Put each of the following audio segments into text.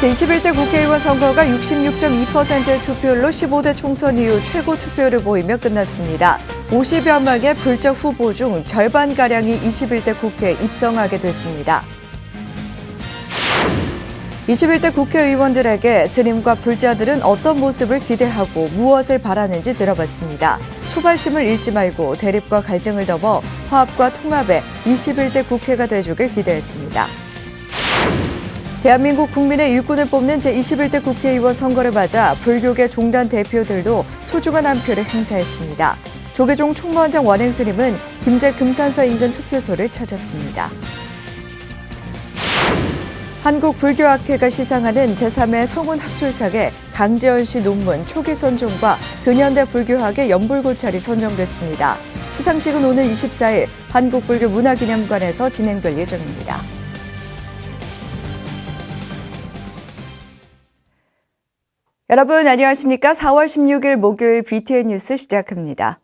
제21대 국회의원 선거가 66.2%의 투표율로 15대 총선 이후 최고 투표율을 보이며 끝났습니다. 50여 명의 불자 후보 중 절반가량이 21대 국회에 입성하게 됐습니다. 21대 국회의원들에게 스님과 불자들은 어떤 모습을 기대하고 무엇을 바라는지 들어봤습니다. 초발심을 잃지 말고 대립과 갈등을 덮어 화합과 통합의 21대 국회가 되주길 기대했습니다. 대한민국 국민의 일꾼을 뽑는 제21대 국회의원 선거를 맞아 불교계 종단 대표들도 소중한 한 표를 행사했습니다. 조계종 총무원장 원행 스님은 김제 금산사 인근 투표소를 찾았습니다. 한국불교학회가 시상하는 제3회 성운학술상에 강재원 씨 논문 초기 선종과 근현대 불교학의 연불고찰이 선정됐습니다. 시상식은 오는 24일 한국불교문화기념관에서 진행될 예정입니다. 여러분 안녕하십니까? 4월 16일 목요일 BTN 뉴스 시작합니다.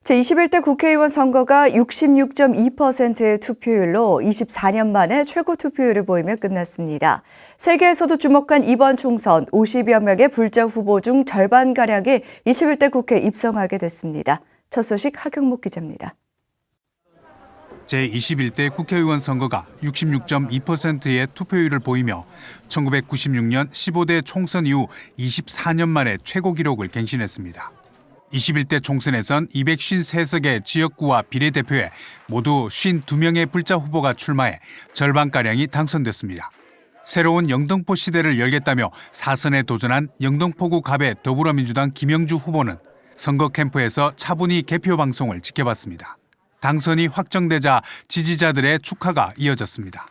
제21대 국회의원 선거가 66.2%의 투표율로 24년 만에 최고 투표율을 보이며 끝났습니다. 세계에서도 주목한 이번 총선 50여 명의 불자 후보 중 절반가량이 21대 국회에 입성하게 됐습니다. 첫 소식 하경목 기자입니다. 제21대 국회의원 선거가 66.2%의 투표율을 보이며 1996년 15대 총선 이후 24년 만에 최고 기록을 갱신했습니다. 21대 총선에선 253석의 지역구와 비례대표에 모두 52명의 불자 후보가 출마해 절반가량이 당선됐습니다. 새로운 영등포 시대를 열겠다며 사선에 도전한 영등포구 갑의 더불어민주당 김영주 후보는 선거 캠프에서 차분히 개표 방송을 지켜봤습니다. 당선이 확정되자 지지자들의 축하가 이어졌습니다.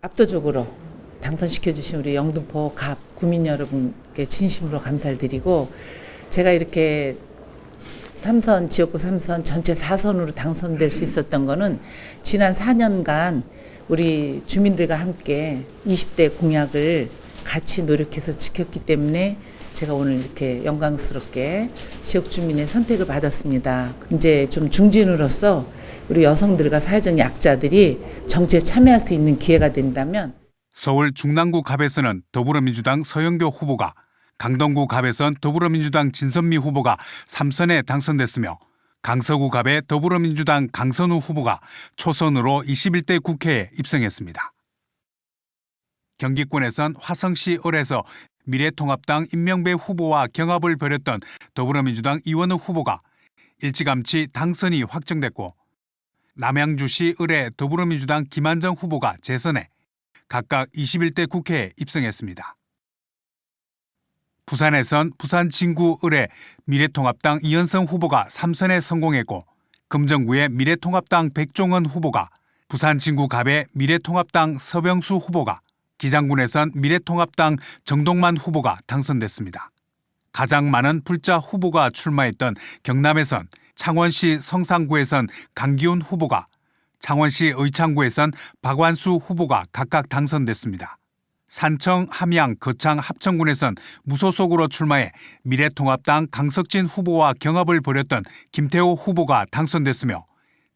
압도적으로 당선시켜주신 우리 영등포 갑 구민 여러분께 진심으로 감사를 드리고 제가 이렇게 지역구 3선 전체 4선으로 당선될 수 있었던 거는 지난 4년간 우리 주민들과 함께 20대 공약을 같이 노력해서 지켰기 때문에 제가 오늘 이렇게 영광스럽게 지역 주민의 선택을 받았습니다. 이제 좀 중진으로서 우리 여성들과 사회적 약자들이 정치에 참여할 수 있는 기회가 된다면 서울 중랑구 갑에서는 더불어민주당 서영교 후보가, 강동구 갑에선 더불어민주당 진선미 후보가 3선에 당선됐으며 강서구 갑의 더불어민주당 강선우 후보가 초선으로 21대 국회에 입성했습니다. 경기권에선 화성시 을에서 미래통합당 임명배 후보와 경합을 벌였던 더불어민주당 이원우 후보가 일찌감치 당선이 확정됐고 남양주시 을의 더불어민주당 김한정 후보가 재선해 각각 21대 국회에 입성했습니다. 부산에선 부산 진구 을의 미래통합당 이현성 후보가 3선에 성공했고 금정구의 미래통합당 백종원 후보가, 부산 진구 갑의 미래통합당 서병수 후보가, 기장군에선 미래통합당 정동만 후보가 당선됐습니다. 가장 많은 불자 후보가 출마했던 경남에선 창원시 성산구에선 강기훈 후보가, 창원시 의창구에선 박완수 후보가 각각 당선됐습니다. 산청, 함양, 거창, 합천군에선 무소속으로 출마해 미래통합당 강석진 후보와 경합을 벌였던 김태호 후보가 당선됐으며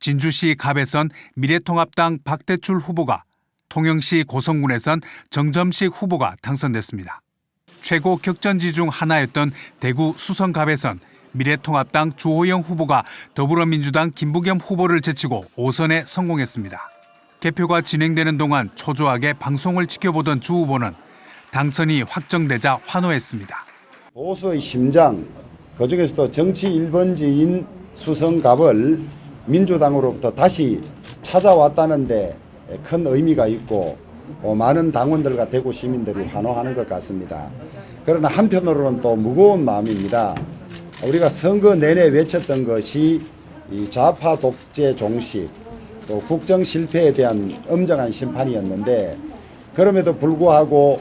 진주시 갑에선 미래통합당 박대출 후보가, 통영시 고성군에선 정점식 후보가 당선됐습니다. 최고 격전지 중 하나였던 대구 수성갑에선 미래통합당 주호영 후보가 더불어민주당 김부겸 후보를 제치고 5선에 성공했습니다. 개표가 진행되는 동안 초조하게 방송을 지켜보던 주 후보는 당선이 확정되자 환호했습니다. 보수의 심장, 그중에서도 정치 1번지인 수성갑을 민주당으로부터 다시 찾아왔다는데 큰 의미가 있고 많은 당원들과 대구 시민들이 환호하는 것 같습니다. 그러나 한편으로는 또 무거운 마음입니다. 우리가 선거 내내 외쳤던 것이 이 좌파 독재 종식, 또 국정 실패에 대한 엄정한 심판이었는데 그럼에도 불구하고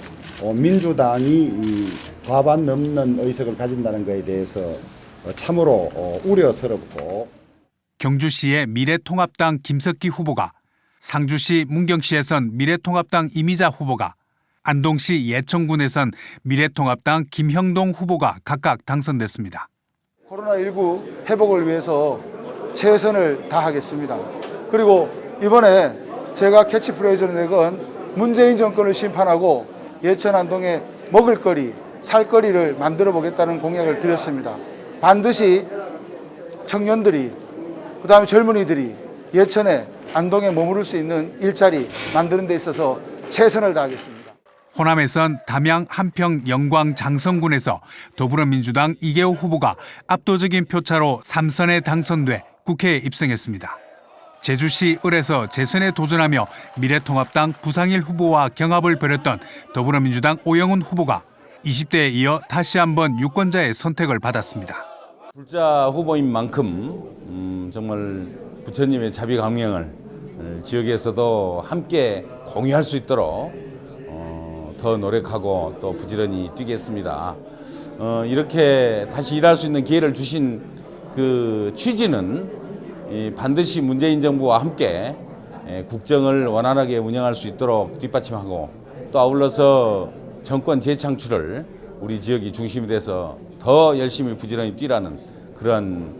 민주당이 이 과반 넘는 의석을 가진다는 것에 대해서 참으로 우려스럽고. 경주시의 미래통합당 김석기 후보가, 상주시 문경시에선 미래통합당 이미자 후보가, 안동시 예천군에선 미래통합당 김형동 후보가 각각 당선됐습니다. 코로나19 회복을 위해서 최선을 다하겠습니다. 그리고 이번에 제가 캐치프레이즈를 내건 문재인 정권을 심판하고 예천 안동에 먹을거리, 살거리를 만들어 보겠다는 공약을 드렸습니다. 반드시 청년들이, 그다음에 젊은이들이 예천에 안동에 머무를 수 있는 일자리 만드는 데 있어서 최선을 다하겠습니다. 호남에선 담양, 한평, 영광, 장성군에서 더불어민주당 이계호 후보가 압도적인 표차로 3선에 당선돼 국회에 입성했습니다. 제주시 을에서 재선에 도전하며 미래통합당 부상일 후보와 경합을 벌였던 더불어민주당 오영훈 후보가 20대에 이어 다시 한번 유권자의 선택을 받았습니다. 불자 후보인 만큼 정말 부처님의 자비 강령을 지역에서도 함께 공유할 수 있도록 더 노력하고 또 부지런히 뛰겠습니다. 이렇게 다시 일할 수 있는 기회를 주신 그 취지는 반드시 문재인 정부와 함께 국정을 원활하게 운영할 수 있도록 뒷받침하고 또 아울러서 정권 재창출을 우리 지역이 중심이 돼서 더 열심히 부지런히 뛰라는 그런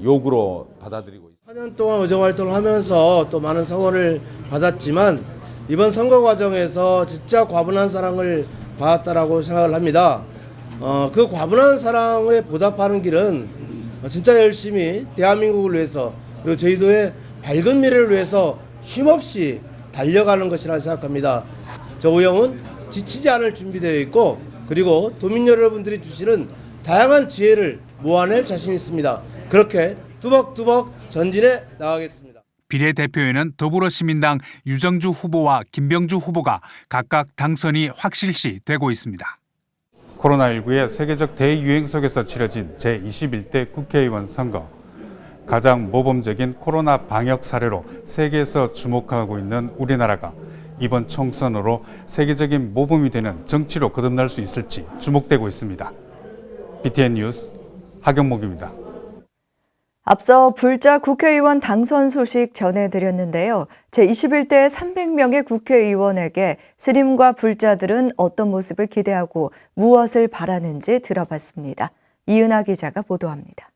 요구로 받아들이고 있습니다. 4년 동안 의정활동을 하면서 또 많은 성원을 받았지만 이번 선거 과정에서 진짜 과분한 사랑을 받았다라고 생각을 합니다. 그 과분한 사랑에 보답하는 길은 진짜 열심히 대한민국을 위해서 그리고 제주도의 밝은 미래를 위해서 힘없이 달려가는 것이라 생각합니다. 저 오영은 지치지 않을 준비되어 있고 그리고 도민 여러분들이 주시는 다양한 지혜를 모아낼 자신 있습니다. 그렇게 뚜벅뚜벅 전진해 나가겠습니다. 비례대표에는 더불어시민당 유정주 후보와 김병주 후보가 각각 당선이 확실시 되고 있습니다. 코로나19의 세계적 대유행 속에서 치러진 제21대 국회의원 선거. 가장 모범적인 코로나 방역 사례로 세계에서 주목하고 있는 우리나라가 이번 총선으로 세계적인 모범이 되는 정치로 거듭날 수 있을지 주목되고 있습니다. BTN 뉴스 하경목입니다. 앞서 불자 국회의원 당선 소식 전해드렸는데요. 제21대 300명의 국회의원에게 스님과 불자들은 어떤 모습을 기대하고 무엇을 바라는지 들어봤습니다. 이은하 기자가 보도합니다.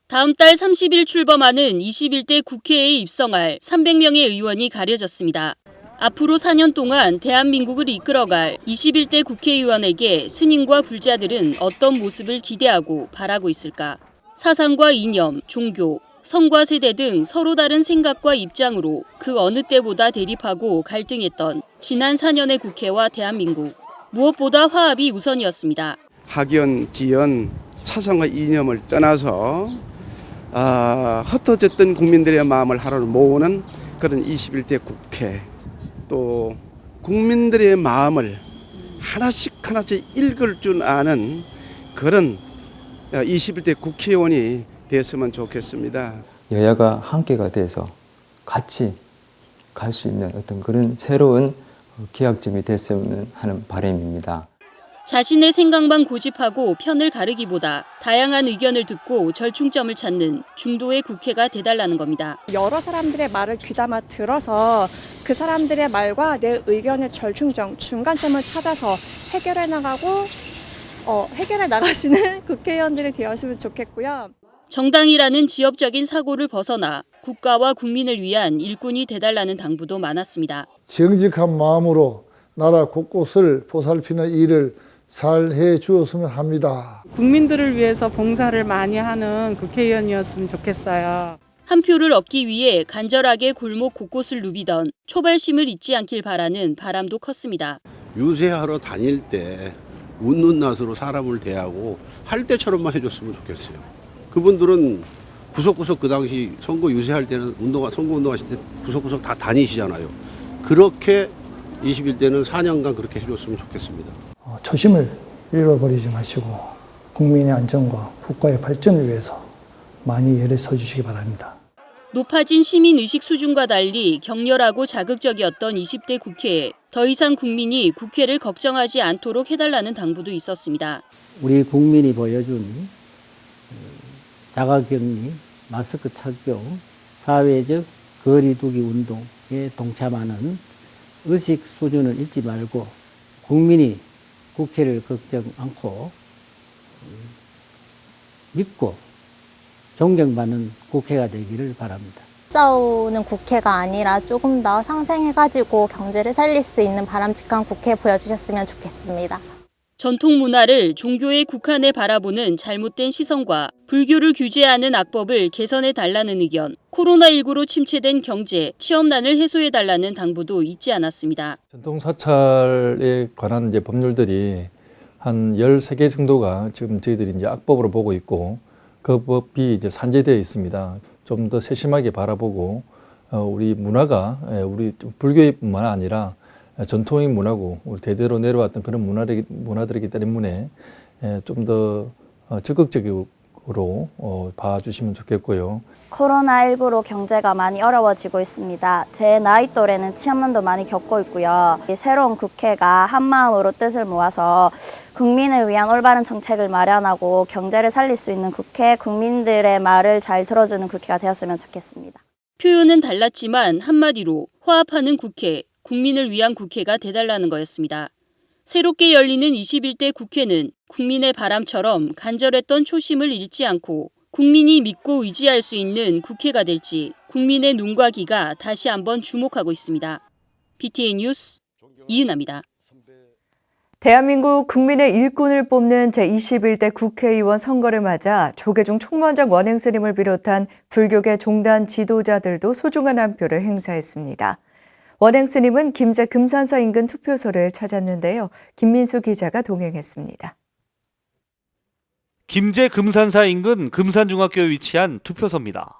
다음 달 30일 출범하는 21대 국회에 입성할 300명의 의원이 가려졌습니다. 앞으로 4년 동안 대한민국을 이끌어갈 21대 국회의원에게 스님과 불자들은 어떤 모습을 기대하고 바라고 있을까? 사상과 이념, 종교, 성과 세대 등 서로 다른 생각과 입장으로 그 어느 때보다 대립하고 갈등했던 지난 4년의 국회와 대한민국. 무엇보다 화합이 우선이었습니다. 학연, 지연, 사상과 이념을 떠나서 흩어졌던 국민들의 마음을 하나로 모으는 그런 21대 국회, 또 국민들의 마음을 하나씩 읽을 줄 아는 그런 21대 국회의원이 됐으면 좋겠습니다. 여야가 함께가 돼서 같이 갈 수 있는 어떤 그런 새로운 기약점이 됐으면 하는 바람입니다. 자신의 생각만 고집하고 편을 가르기보다 다양한 의견을 듣고 절충점을 찾는 중도의 국회가 돼달라는 겁니다. 여러 사람들의 말을 귀담아 들어서 그 사람들의 말과 내 의견의 절충점, 중간점을 찾아서 해결해 나가시는 국회의원들이 되었으면 좋겠고요. 정당이라는 지역적인 사고를 벗어나 국가와 국민을 위한 일꾼이 돼달라는 당부도 많았습니다. 정직한 마음으로 나라 곳곳을 보살피는 일을 잘 해주었으면 합니다. 국민들을 위해서 봉사를 많이 하는 국회의원이었으면 좋겠어요. 한 표를 얻기 위해 간절하게 골목 곳곳을 누비던 초발심을 잊지 않길 바라는 바람도 컸습니다. 유세하러 다닐 때 웃는 낯으로 사람을 대하고 할 때처럼만 해줬으면 좋겠어요. 그분들은 구석구석 그 당시 선거 유세할 때는 선거운동하실 때 구석구석 다 다니시잖아요. 그렇게 21대는 4년간 그렇게 해줬으면 좋겠습니다. 초심을 잃어버리지 마시고 국민의 안전과 국가의 발전을 위해서 많이 애를 써주시기 바랍니다. 높아진 시민의식 수준과 달리 격렬하고 자극적이었던 20대 국회에 더 이상 국민이 국회를 걱정하지 않도록 해달라는 당부도 있었습니다. 우리 국민이 보여준 자가격리, 마스크 착용, 사회적 거리두기 운동에 동참하는 의식 수준을 잃지 말고 국민이 국회를 걱정 않고 믿고 존경받는 국회가 되기를 바랍니다. 싸우는 국회가 아니라 조금 더 상생해가지고 경제를 살릴 수 있는 바람직한 국회 보여주셨으면 좋겠습니다. 전통 문화를 종교의 국한에 바라보는 잘못된 시선과 불교를 규제하는 악법을 개선해달라는 의견, 코로나19로 침체된 경제, 취업난을 해소해달라는 당부도 잊지 않았습니다. 전통 사찰에 관한 법률들이 한 13개 정도가 지금 저희들이 악법으로 보고 있고 그 법이 산재되어 있습니다. 좀 더 세심하게 바라보고 우리 문화가 우리 불교뿐만 아니라 전통의 문화고 우리 대대로 내려왔던 그런 문화들이기 때문에 좀 더 적극적으로 봐주시면 좋겠고요. 코로나19로 경제가 많이 어려워지고 있습니다. 제 나이 또래는 취업난도 많이 겪고 있고요. 새로운 국회가 한마음으로 뜻을 모아서 국민을 위한 올바른 정책을 마련하고 경제를 살릴 수 있는 국회, 국민들의 말을 잘 들어주는 국회가 되었으면 좋겠습니다. 표현은 달랐지만 한마디로 화합하는 국회, 국민을 위한 국회가 돼달라는 거였습니다. 새롭게 열리는 21대 국회는 국민의 바람처럼 간절했던 초심을 잃지 않고 국민이 믿고 의지할 수 있는 국회가 될지 국민의 눈과 귀가 다시 한번 주목하고 있습니다. BTN 뉴스 이은아입니다. 대한민국 국민의 일꾼을 뽑는 제21대 국회의원 선거를 맞아 조계종 총무원장 원행 스님을 비롯한 불교계 종단 지도자들도 소중한 한 표를 행사했습니다. 원행 스님은 김제 금산사 인근 투표소를 찾았는데요. 김민수 기자가 동행했습니다. 김제 금산사 인근 금산중학교에 위치한 투표소입니다.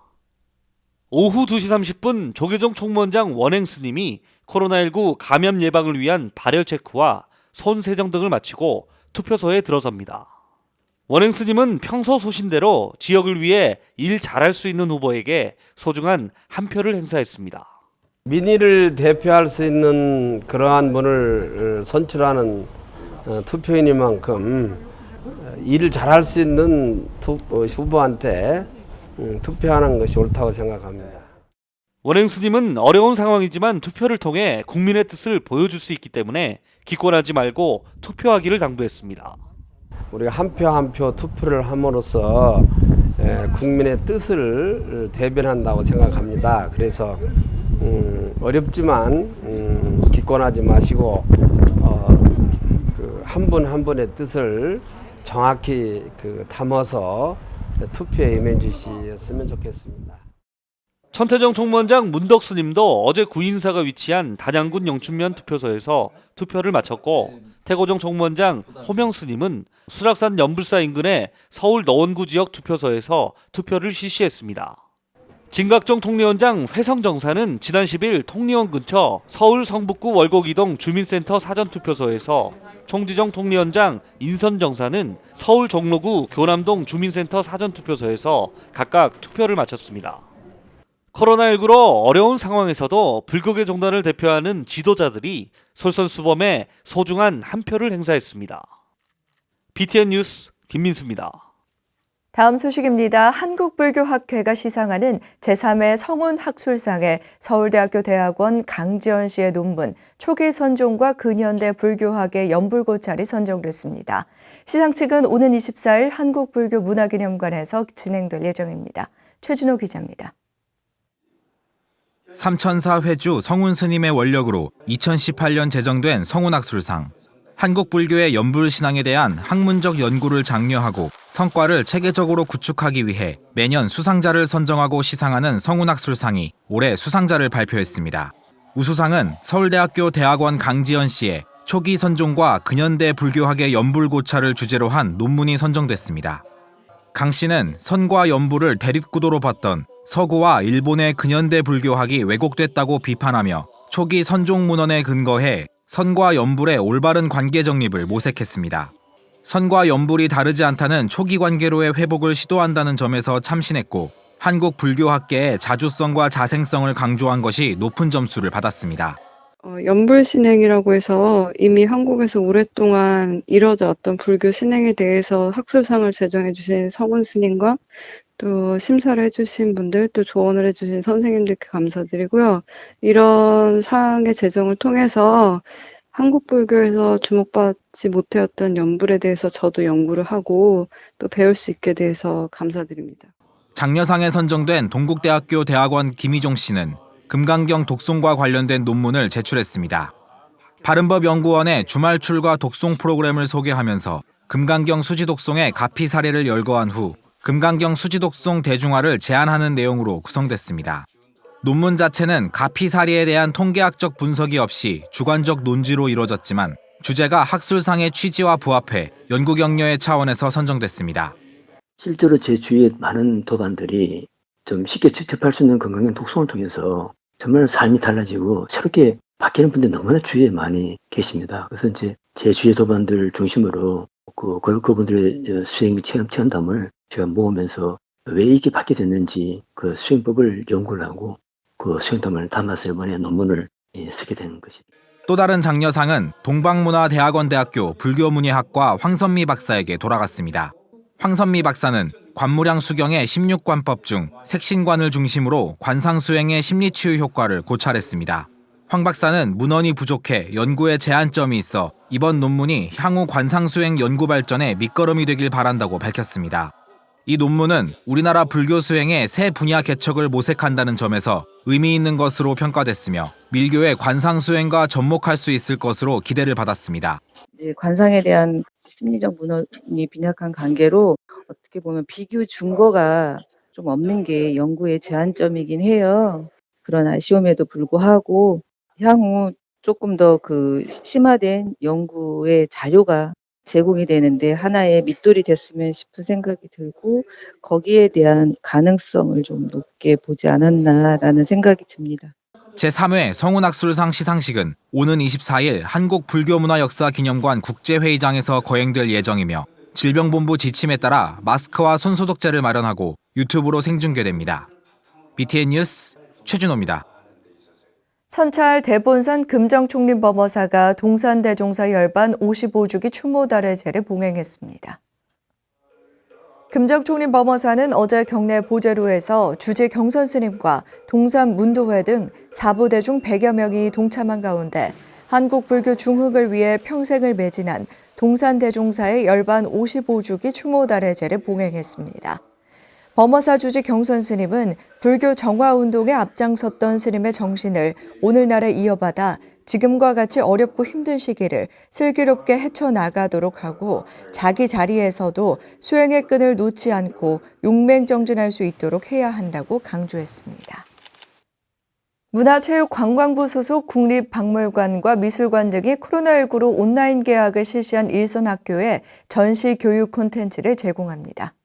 오후 2시 30분 조계종 총무원장 원행 스님이 코로나19 감염 예방을 위한 발열 체크와 손 세정 등을 마치고 투표소에 들어섭니다. 원행 스님은 평소 소신대로 지역을 위해 일 잘할 수 있는 후보에게 소중한 한 표를 행사했습니다. 민의를 대표할 수 있는 그러한 분을 선출하는 투표인인 일을 잘할 수 있는 후보한테 투표하는 것이 옳다고 생각합니다. 원행 스님은 어려운 상황이지만 투표를 통해 국민의 뜻을 보여줄 수 있기 때문에 기권하지 말고 투표하기를 당부했습니다. 우리가 한 표 한 표 투표를 함으로써 국민의 뜻을 대변한다고 생각합니다. 그래서 어렵지만 기권하지 마시고 한 분 한 분의 뜻을 정확히 담아서 투표에 임해 주셨으면 좋겠습니다. 천태정 총무원장 문덕 스님도 어제 구인사가 위치한 단양군 영춘면 투표소에서 투표를 마쳤고 태고정 총무원장 호명 스님은 수락산 연불사 인근의 서울 너원구 지역 투표소에서 투표를 실시했습니다. 진각정 통리원장 회성정사는 지난 10일 통리원 근처 서울 성북구 월곡이동 주민센터 사전투표소에서 총지정 통리원장 인선정사는 서울 종로구 교남동 주민센터 사전투표소에서 각각 투표를 마쳤습니다. 코로나19로 어려운 상황에서도 불교계 종단을 대표하는 지도자들이 솔선수범해 소중한 한 표를 행사했습니다. BTN 뉴스 김민수입니다. 다음 소식입니다. 한국불교학회가 시상하는 제3회 성운학술상에 서울대학교 대학원 강지연 씨의 논문 초기 선종과 근현대 불교학의 연불고찰이 선정됐습니다. 시상 측은 오는 24일 한국불교문화기념관에서 진행될 예정입니다. 최준호 기자입니다. 삼천사 회주 성운 스님의 원력으로 2018년 제정된 성운학술상. 한국 불교의 연불 신앙에 대한 학문적 연구를 장려하고 성과를 체계적으로 구축하기 위해 매년 수상자를 선정하고 시상하는 성운학술상이 올해 수상자를 발표했습니다. 우수상은 서울대학교 대학원 강지연 씨의 초기 선종과 근현대 불교학의 연불고찰을 주제로 한 논문이 선정됐습니다. 강 씨는 선과 연불을 대립구도로 봤던 서구와 일본의 근현대 불교학이 왜곡됐다고 비판하며 초기 선종 문헌에 근거해 선과 연불의 올바른 관계 정립을 모색했습니다. 선과 연불이 다르지 않다는 초기 관계로의 회복을 시도한다는 점에서 참신했고 한국 불교학계의 자주성과 자생성을 강조한 것이 높은 점수를 받았습니다. 연불 신행이라고 해서 이미 한국에서 오랫동안 이뤄져 왔던 불교 신행에 대해서 학술상을 제정해 주신 성운 스님과 또 심사를 해주신 분들, 또 조언을 해주신 선생님들께 감사드리고요. 이런 상의 제정을 통해서 한국 불교에서 주목받지 못해왔던 연불에 대해서 저도 연구를 하고 또 배울 수 있게 돼서 감사드립니다. 장려상에 선정된 동국대학교 대학원 김희종 씨는 금강경 독송과 관련된 논문을 제출했습니다. 바른법연구원의 주말 출과 독송 프로그램을 소개하면서 금강경 수지독송의 가피 사례를 열거한 후 금강경 수지독송 대중화를 제안하는 내용으로 구성됐습니다. 논문 자체는 가피 사례에 대한 통계학적 분석이 없이 주관적 논지로 이루어졌지만 주제가 학술상의 취지와 부합해 연구 격려의 차원에서 선정됐습니다. 실제로 제 주위에 많은 도반들이 좀 쉽게 측정할 수 있는 건강한 독송을 통해서 정말 삶이 달라지고 새롭게 바뀌는 분들이 너무나 주위에 많이 계십니다. 그래서 이제 제 주위의 도반들 중심으로 그분들의 수행 체험담을 제가 모으면서 왜 이게 바뀌어졌는지 그 수행법을 연구를 하고 그 수행담을 담아서 이번에 논문을 쓰게 된 것입니다. 또 다른 장려상은 동방문화대학원대학교 불교문예학과 황선미 박사에게 돌아갔습니다. 황선미 박사는 관무량 수경의 16관법 중 색신관을 중심으로 관상수행의 심리치유 효과를 고찰했습니다. 황 박사는 문헌이 부족해 연구에 제한점이 있어 이번 논문이 향후 관상수행 연구 발전에 밑거름이 되길 바란다고 밝혔습니다. 이 논문은 우리나라 불교 수행의 새 분야 개척을 모색한다는 점에서 의미 있는 것으로 평가됐으며 밀교의 관상수행과 접목할 수 있을 것으로 기대를 받았습니다. 관상에 대한 심리적 문헌이 빈약한 관계로 어떻게 보면 비교 증거가 좀 없는 게 연구의 제한점이긴 해요. 그런 아쉬움에도 불구하고 향후 조금 더 심화된 연구의 자료가 제공이 되는데 하나의 밑돌이 됐으면 싶은 생각이 들고 거기에 대한 가능성을 좀 높게 보지 않았나라는 생각이 듭니다. 제3회 성운학술상 시상식은 오는 24일 한국불교문화역사기념관 국제회의장에서 거행될 예정이며 질병본부 지침에 따라 마스크와 손소독제를 마련하고 유튜브로 생중계됩니다. BTN 뉴스 최준호입니다. 선찰 대본산 금정총림범어사가 동산대종사 열반 55주기 추모달의제를 봉행했습니다. 금정총림범어사는 어제 경내 보제로에서 주재 경선스님과 동산문도회 등 4부대 중 100여 명이 동참한 가운데 한국불교 중흥을 위해 평생을 매진한 동산대종사의 열반 55주기 추모달의제를 봉행했습니다. 범어사 주지 경선스님은 불교 정화운동에 앞장섰던 스님의 정신을 오늘날에 이어받아 지금과 같이 어렵고 힘든 시기를 슬기롭게 헤쳐나가도록 하고 자기 자리에서도 수행의 끈을 놓지 않고 용맹정진할 수 있도록 해야 한다고 강조했습니다. 문화체육관광부 소속 국립박물관과 미술관 등이 코로나19로 온라인 개학을 실시한 일선학교에 전시 교육 콘텐츠를 제공합니다.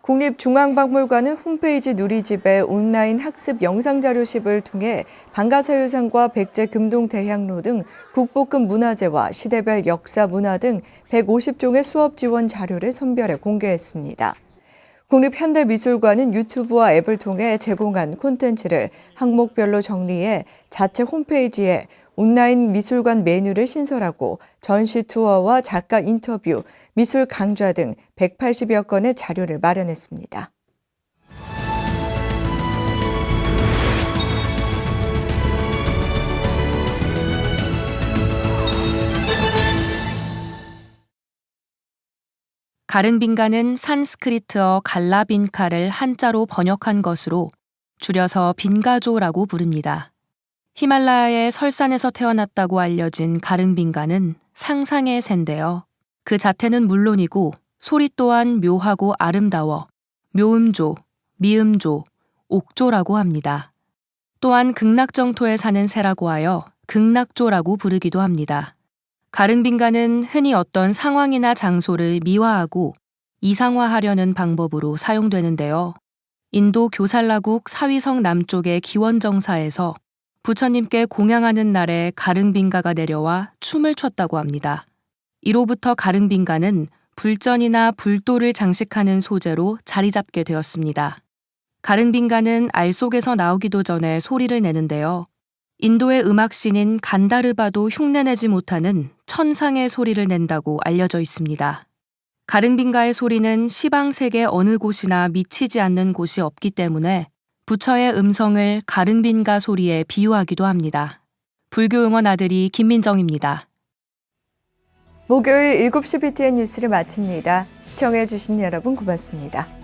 국립중앙박물관은 홈페이지 누리집에 온라인 학습 영상자료집을 통해 방가사유상과 백제 금동대향로 등 국보급 문화재와 시대별 역사 문화 등 150종의 수업 지원 자료를 선별해 공개했습니다. 국립현대미술관은 유튜브와 앱을 통해 제공한 콘텐츠를 항목별로 정리해 자체 홈페이지에 온라인 미술관 메뉴를 신설하고 전시 투어와 작가 인터뷰, 미술 강좌 등 180여 건의 자료를 마련했습니다. 가릉빈가는 산스크리트어 갈라빈카를 한자로 번역한 것으로 줄여서 빈가조라고 부릅니다. 히말라야의 설산에서 태어났다고 알려진 가릉빈가는 상상의 새인데요. 그 자태는 물론이고 소리 또한 묘하고 아름다워 묘음조, 미음조, 옥조라고 합니다. 또한 극락정토에 사는 새라고 하여 극락조라고 부르기도 합니다. 가릉빈가는 흔히 어떤 상황이나 장소를 미화하고 이상화하려는 방법으로 사용되는데요. 인도 교살라국 사위성 남쪽의 기원정사에서 부처님께 공양하는 날에 가릉빈가가 내려와 춤을 췄다고 합니다. 이로부터 가릉빈가는 불전이나 불도를 장식하는 소재로 자리 잡게 되었습니다. 가릉빈가는 알 속에서 나오기도 전에 소리를 내는데요. 인도의 음악신인 간다르바도 흉내내지 못하는 천상의 소리를 낸다고 알려져 있습니다. 가릉빈가의 소리는 시방세계 어느 곳이나 미치지 않는 곳이 없기 때문에 부처의 음성을 가릉빈가 소리에 비유하기도 합니다. 불교용어 나들이 김민정입니다. 목요일 7시 BTN 뉴스를 마칩니다. 시청해주신 여러분 고맙습니다.